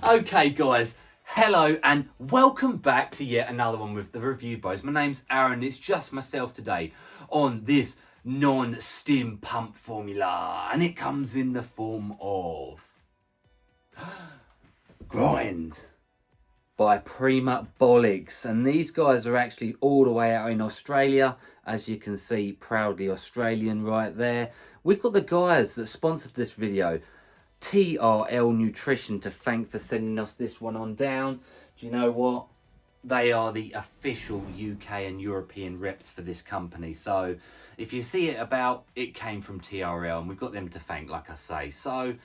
Okay guys, hello and welcome back to yet another one with the Review Bros. My name's Aaron, it's just myself today on this non-STIM pump formula, and it comes in the form of Grind by PRIMABOLICS, and these guys are actually all the way out in Australia, as you can see, proudly Australian right there. We've got the guys that sponsored this video, TRL Nutrition, to thank for sending us this one on down. Do you know what? They are the official UK and European reps for this company. So if you see it about, it came from TRL, and we've got them to thank, like I say. So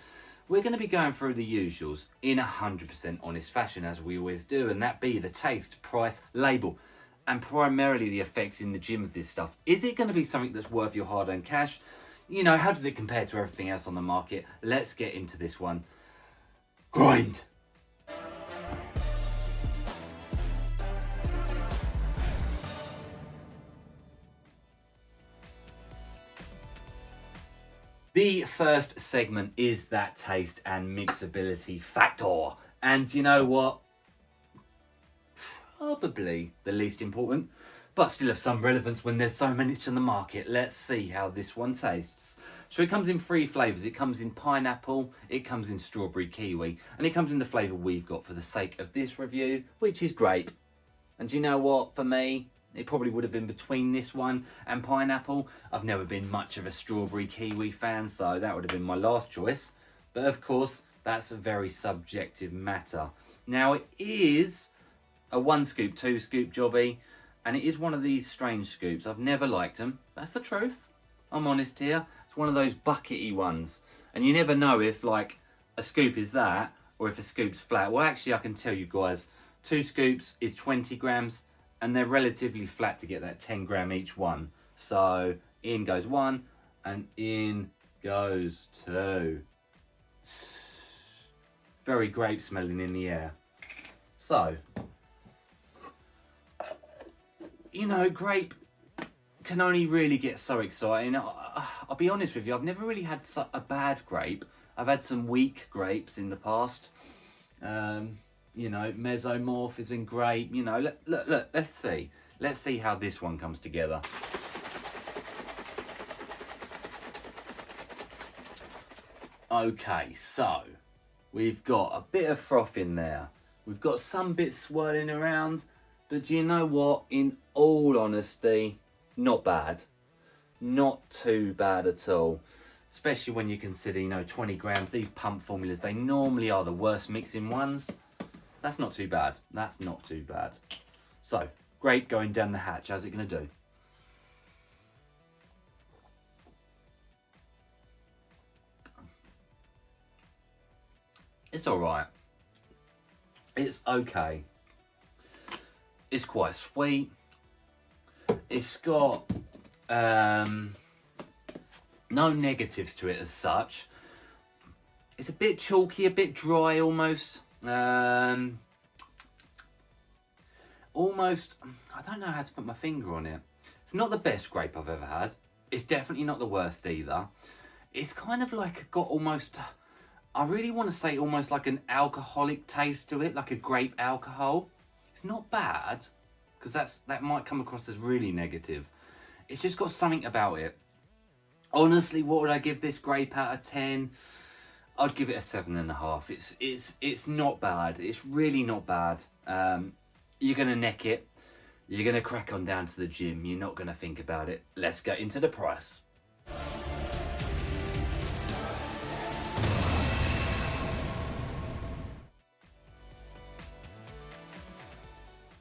we're going to be going through the usuals in 100% honest fashion, as we always do, and that be the taste, price, label, and primarily the effects in the gym of this stuff. Is it going to be something that's worth your hard-earned cash? You know, how does it compare to everything else on the market? Let's get into this one. Grind! The first segment is that taste and mixability factor. And you know what? Probably the least important, but still of some relevance when there's so many on the market. Let's see how this one tastes. So it comes in 3 flavours. It comes in pineapple, it comes in strawberry kiwi, and it comes in the flavour we've got for the sake of this review, which is grape. And do you know what? For me, it probably would have been between this one and pineapple. I've never been much of a strawberry kiwi fan, so that would have been my last choice. But of course, that's a very subjective matter. Now, it is a 1 scoop, 2 scoop jobby, and it is one of these strange scoops. I've never liked them. That's the truth. I'm honest here. It's one of those buckety ones. And you never know if, like, a scoop is that or if a scoop's flat. Well, actually, I can tell you guys, 2 scoops is 20 grams, and they're relatively flat to get that 10 gram each one. So in goes 1 and in goes 2. Very grape smelling in the air. So, you know, grape can only really get so exciting. I'll be honest with you, I've never really had a bad grape. I've had some weak grapes in the past. You know, mesomorph isn't great. You know, look, let's see. Let's see how this one comes together. Okay, so we've got a bit of froth in there. We've got some bits swirling around, but do you know what? In all honesty, not bad. Not too bad at all. Especially when you consider, you know, 20 grams. These pump formulas, they normally are the worst mixing ones. That's not too bad. That's not too bad. So, grape going down the hatch. How's it going to do? It's all right. It's okay. It's quite sweet. It's got no negatives to it as such. It's a bit chalky, a bit dry almost. Almost, I don't know how to put my finger on it. It's not the best grape I've ever had. It's definitely not the worst either. It's kind of like got almost, I really want to say almost like an alcoholic taste to it, like a grape alcohol. It's not bad, because that might come across as really negative. It's just got something about it. Honestly, what would I give this grape out of 10? I'd give it a 7.5. It's not bad. It's really not bad. You're going to neck it. You're going to crack on down to the gym. You're not going to think about it. Let's get into the price.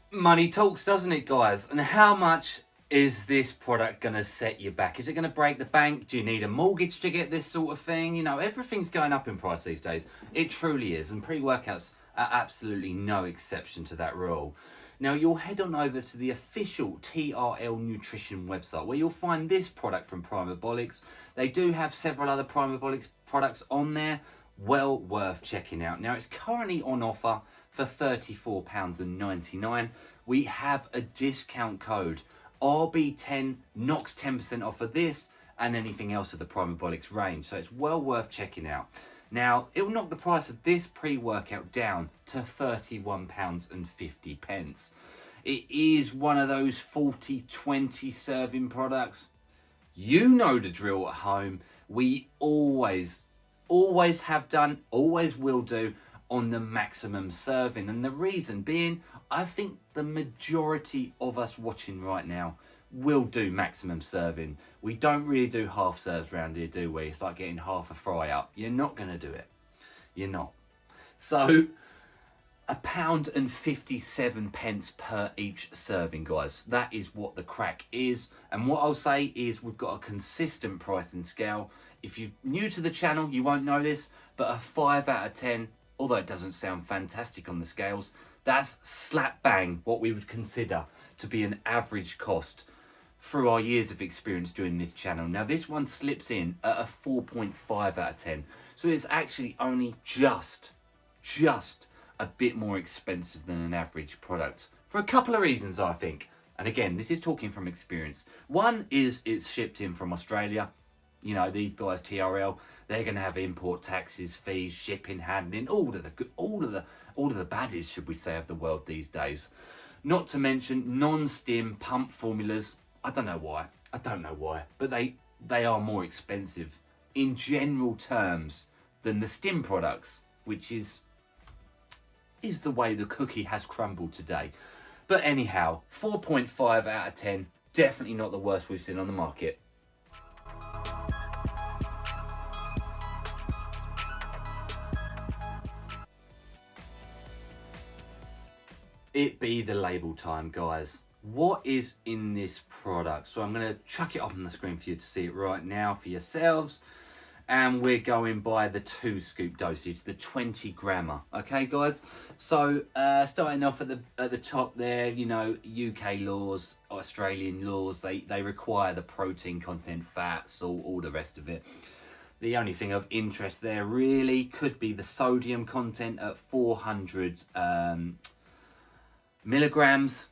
Money talks, doesn't it, guys? And how much is this product going to set you back? Is it going to break the bank? Do you need a mortgage to get this sort of thing? You know, everything's going up in price these days. It truly is. And pre-workouts are absolutely no exception to that rule. Now, you'll head on over to the official TRL Nutrition website, where you'll find this product from PRIMABOLICS. They do have several other PRIMABOLICS products on there. Well worth checking out. Now, it's currently on offer for £34.99. We have a discount code. RB10 knocks 10% off of this and anything else of the PRIMABOLICS range. So it's well worth checking out. Now, it will knock the price of this pre-workout down to £31.50. It is one of those 40-20 serving products. You know the drill at home. We always have done, always will do on the maximum serving. And the reason being, I think the majority of us watching right now will do maximum serving. We don't really do half serves around here, do we? It's like getting half a fry up. You're not going to do it. You're not. So, £1.57 per each serving, guys. That is what the crack is. And what I'll say is we've got a consistent pricing scale. If you're new to the channel, you won't know this, but a 5 out of 10, although it doesn't sound fantastic on the scales, that's slap bang what we would consider to be an average cost through our years of experience doing this channel. Now, this one slips in at a 4.5 out of 10. So it's actually only just a bit more expensive than an average product for a couple of reasons, I think. And again, this is talking from experience. One is it's shipped in from Australia. You know, these guys, TRL, they're going to have import taxes, fees, shipping, handling, all of the baddies, should we say, of the world these days. Not to mention non-STIM pump formulas. I don't know why, but they are more expensive in general terms than the STIM products, which is the way the cookie has crumbled today. But anyhow, 4.5 out of 10, definitely not the worst we've seen on the market. It be the label time, guys. What is in this product? So I'm going to chuck it up on the screen for you to see it right now for yourselves. And we're going by the 2 scoop dosage, the 20 grammer. Okay, guys? So starting off at the top there, you know, UK laws, Australian laws, they require the protein content, fat, salt, all the rest of it. The only thing of interest there really could be the sodium content at 400 milligrams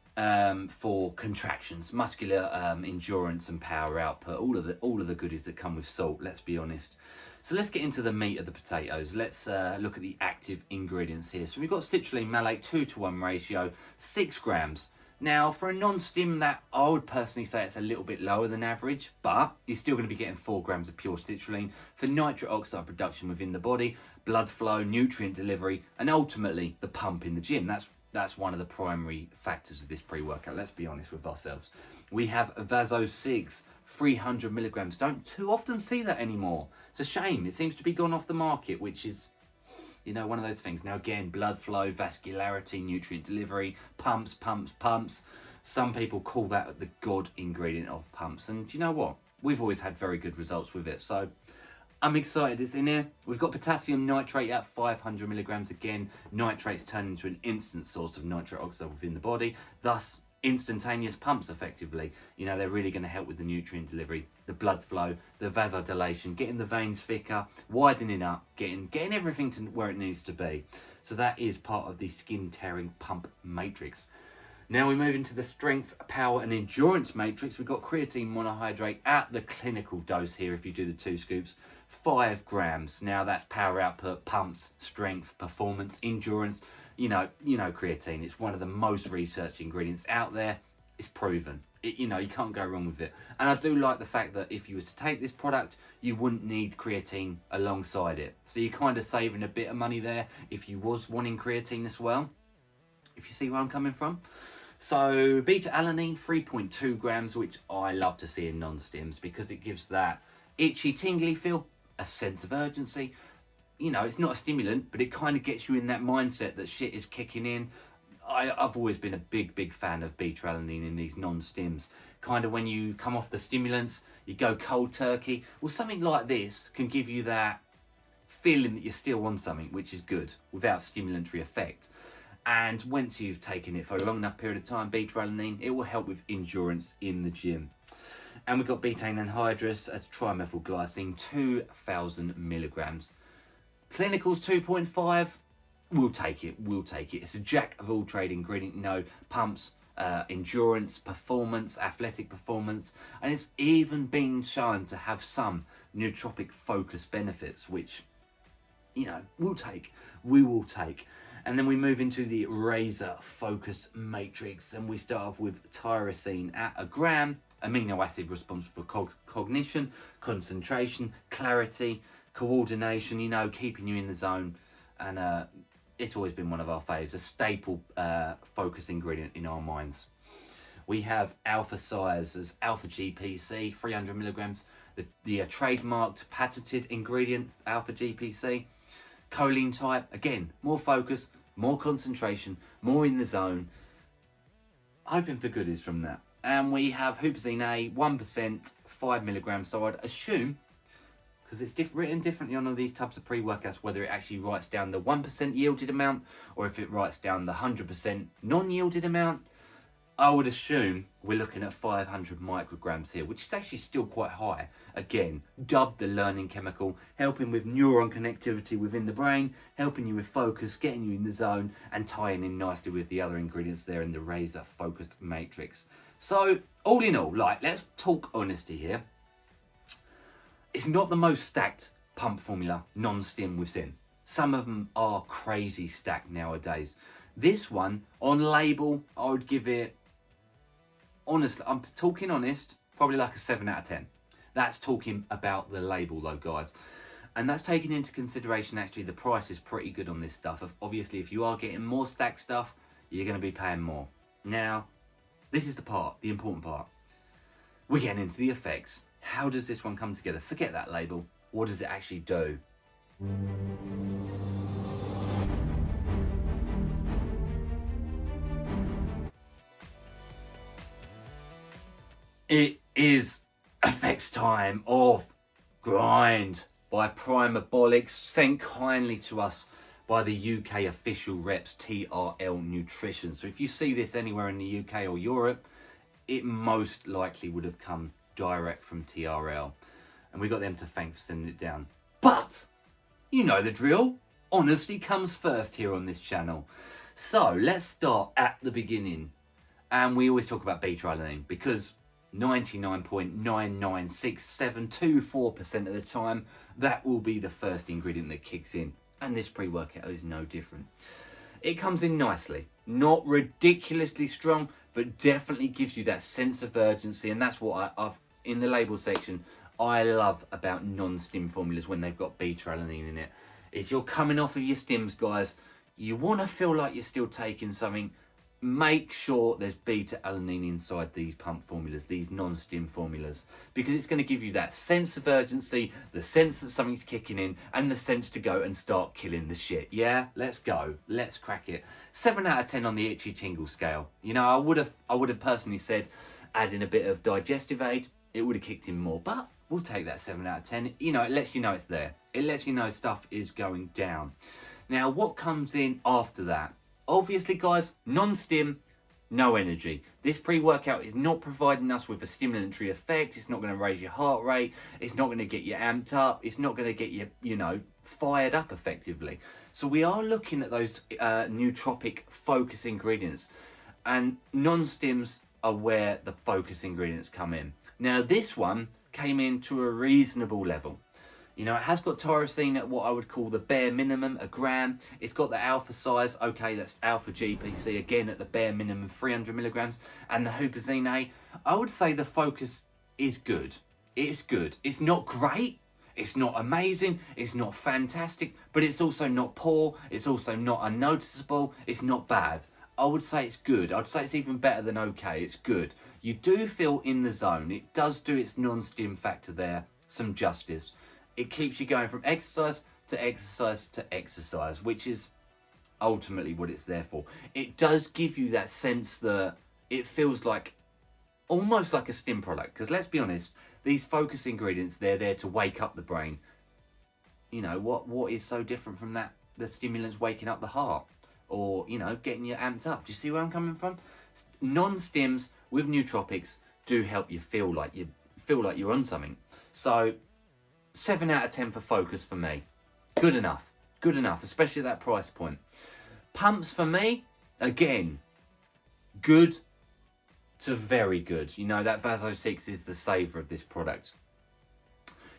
for contractions, muscular endurance and power output, all of the goodies that come with salt, let's be honest. So let's get into the meat of the potatoes. Let's look at the active ingredients here. So we've got citrulline malate, 2-to-1 ratio, 6 grams. Now, for a non-STIM, that I would personally say it's a little bit lower than average, but you're still going to be getting 4 grams of pure citrulline for nitric oxide production within the body, blood flow, nutrient delivery, and ultimately the pump in the gym. That's one of the primary factors of this pre-workout. Let's be honest with ourselves. We have Vaso-6, 300 milligrams. Don't too often see that anymore. It's a shame. It seems to be gone off the market, which is, you know, one of those things. Now, again, blood flow, vascularity, nutrient delivery, pumps. Some people call that the god ingredient of pumps. And you know what? We've always had very good results with it. So I'm excited it's in here. We've got potassium nitrate at 500 milligrams. Again, nitrates turn into an instant source of nitric oxide within the body, thus instantaneous pumps effectively. You know, they're really going to help with the nutrient delivery, the blood flow, the vasodilation, getting the veins thicker, widening up, getting everything to where it needs to be. So that is part of the skin tearing pump matrix. Now we move into the strength, power and endurance matrix. We've got creatine monohydrate at the clinical dose here, if you do the 2 scoops, 5 grams. Now that's power output, pumps, strength, performance, endurance. You know creatine. It's one of the most researched ingredients out there. It's proven. You can't go wrong with it. And I do like the fact that if you was to take this product, you wouldn't need creatine alongside it. So you're kind of saving a bit of money there if you was wanting creatine as well. If you see where I'm coming from. So beta-alanine, 3.2 grams, which I love to see in non-stims because it gives that itchy, tingly feel, a sense of urgency. You know, it's not a stimulant, but it kind of gets you in that mindset that shit is kicking in. I've always been a big fan of beta-alanine in these non-stims. Kind of when you come off the stimulants, you go cold turkey. Well, something like this can give you that feeling that you're still on something, which is good, without stimulatory effect. And once you've taken it for a long enough period of time, beta-alanine, it will help with endurance in the gym. And we've got betaine anhydrous as trimethylglycine, 2,000 milligrams. Clinicals 2.5, we'll take it. It's a jack of all trade ingredient, pumps, endurance, performance, athletic performance, and it's even been shown to have some nootropic focus benefits, which you know, we will take. And then we move into the Razor Focus Matrix, and we start off with tyrosine at 1 gram, amino acid responsible for cognition, concentration, clarity, coordination, you know, keeping you in the zone. And it's always been one of our faves, a staple focus ingredient in our minds. We have alpha size as alpha GPC, 300 milligrams, the trademarked patented ingredient, alpha GPC. Choline type, again, more focus, more concentration, more in the zone. Hoping for goodies from that. And we have huperzine A, 1%, 5 milligrams. So I'd assume, because it's written differently on all these types of pre-workouts, whether it actually writes down the 1% yielded amount or if it writes down the 100% non-yielded amount. I would assume we're looking at 500 micrograms here, which is actually still quite high. Again, dubbed the learning chemical, helping with neuron connectivity within the brain, helping you with focus, getting you in the zone, and tying in nicely with the other ingredients there in the Razor Focus Matrix. So, all in all, let's talk honesty here. It's not the most stacked pump formula, non-stim we've seen. Some of them are crazy stacked nowadays. This one, on label, I would give it, honestly, I'm talking honest, probably like a 7 out of 10. That's talking about the label though, guys. And that's taking into consideration, actually, the price is pretty good on this stuff. Obviously, if you are getting more stacked stuff, you're going to be paying more. Now, this is the important part. We're getting into the effects. How does this one come together? Forget that label. What does it actually do? It is effects time of Grind by PRIMABOLICS, sent kindly to us by the UK official reps TRL Nutrition. So if you see this anywhere in the UK or Europe, it most likely would have come direct from TRL. And we got them to thank for sending it down. But, you know the drill. Honesty comes first here on this channel. So let's start at the beginning. And we always talk about beta-alanine because 99.99674% of the time, that will be the first ingredient that kicks in. And this pre-workout is no different. It comes in nicely. Not ridiculously strong, but definitely gives you that sense of urgency. And that's what I've in the label section, I love about non-stim formulas when they've got beta-alanine in it. If you're coming off of your stims, guys, you want to feel like you're still taking something. Make sure there's beta-alanine inside these pump formulas, these non-stim formulas, because it's going to give you that sense of urgency, the sense that something's kicking in, and the sense to go and start killing the shit. Yeah, let's go. Let's crack it. 7 out of 10 on the itchy tingle scale. You know, I would have personally said add in a bit of digestive aid. It would have kicked in more, but we'll take that 7 out of 10. You know, it lets you know it's there. It lets you know stuff is going down. Now, what comes in after that? Obviously, guys, non-stim, no energy. This pre-workout is not providing us with a stimulatory effect. It's not going to raise your heart rate. It's not going to get you amped up. It's not going to get you, you know, fired up effectively. So we are looking at those nootropic focus ingredients. And non-stims are where the focus ingredients come in. Now, this one came in to a reasonable level. You know, it has got tyrosine at what I would call the bare minimum, 1 gram. It's got the alpha size, okay, that's alpha GPC, again at the bare minimum, 300 milligrams. And the huperzine A, I would say the focus is good. It's good. It's not great. It's not amazing. It's not fantastic. But it's also not poor. It's also not unnoticeable. It's not bad. I would say it's good. I'd say it's even better than okay. It's good. You do feel in the zone. It does do its non-stim factor there some justice. It keeps you going from exercise to exercise to exercise, which is ultimately what it's there for. It does give you that sense that it feels like almost like a stim product. Because let's be honest, these focus ingredients, they're there to wake up the brain. You know, what is so different from that? The stimulants waking up the heart or, you know, getting you amped up. Do you see where I'm coming from? Non-stims with nootropics do help you feel like you're on something. So 7 out of 10 for focus for me. Good enough, especially at that price point. Pumps for me, again, good to very good. You know, that Vaso 6 is the savour of this product.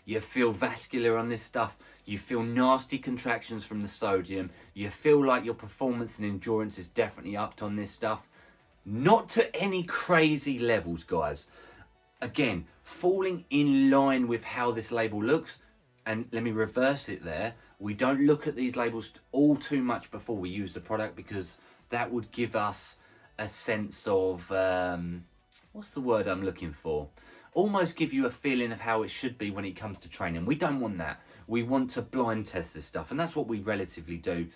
You feel vascular on this stuff. You feel nasty contractions from the sodium. You feel like your performance and endurance is definitely upped on this stuff. Not to any crazy levels, guys. Again, falling in line with how this label looks. And let me reverse it there. We don't look at these labels all too much before we use the product, because that would give us a sense of, what's the word I'm looking for? Almost give you a feeling of how it should be when it comes to training. We don't want that. We want to blind test this stuff, and that's what we relatively do,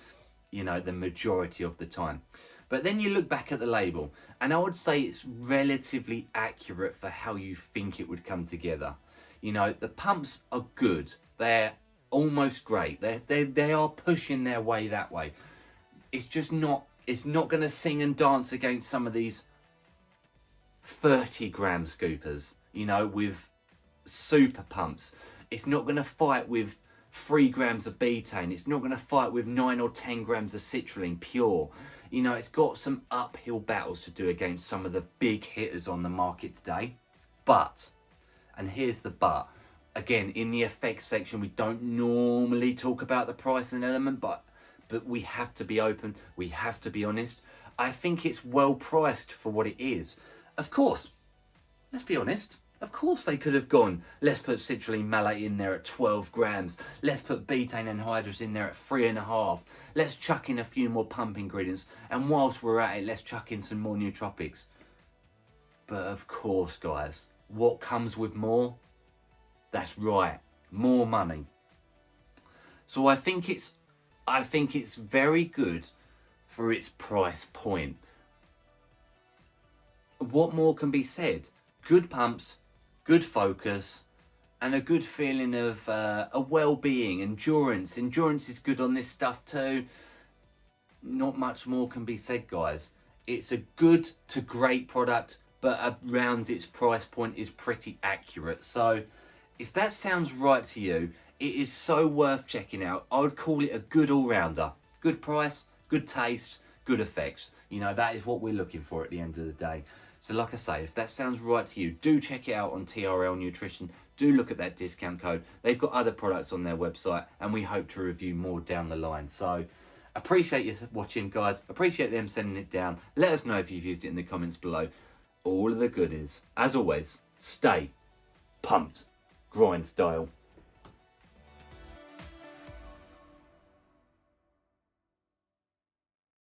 you know, the majority of the time. But then you look back at the label, and I would say it's relatively accurate for how you think it would come together. You know, the pumps are good. They're almost great. They are pushing their way that way. It's just not, it's not going to sing and dance against some of these 30-gram scoopers, you know, with super pumps. It's not going to fight with 3 grams of betaine. It's not going to fight with 9 or 10 grams of citrulline pure. You know, it's got some uphill battles to do against some of the big hitters on the market today. But, and here's the but, again, in the effects section, we don't normally talk about the pricing element, but we have to be open. We have to be honest. I think it's well priced for what it is. Of course, let's be honest. Of course they could have gone, let's put citrulline malate in there at 12 grams. Let's put betaine anhydrous in there at 3.5. Let's chuck in a few more pump ingredients. And whilst we're at it, let's chuck in some more nootropics. But of course, guys, what comes with more? That's right, more money. So I think it's very good for its price point. What more can be said? Good pumps, good focus, and a good feeling of a well-being, endurance. Endurance is good on this stuff too. Not much more can be said, guys. It's a good to great product, but around its price point is pretty accurate. So if that sounds right to you, it is so worth checking out. I would call it a good all-rounder. Good price, good taste, good effects. You know, that is what we're looking for at the end of the day. So like I say, if that sounds right to you, do check it out on TRL Nutrition. Do look at that discount code. They've got other products on their website, and we hope to review more down the line. So appreciate you watching, guys. Appreciate them sending it down. Let us know if you've used it in the comments below. All of the goodies. As always, stay pumped, grind style.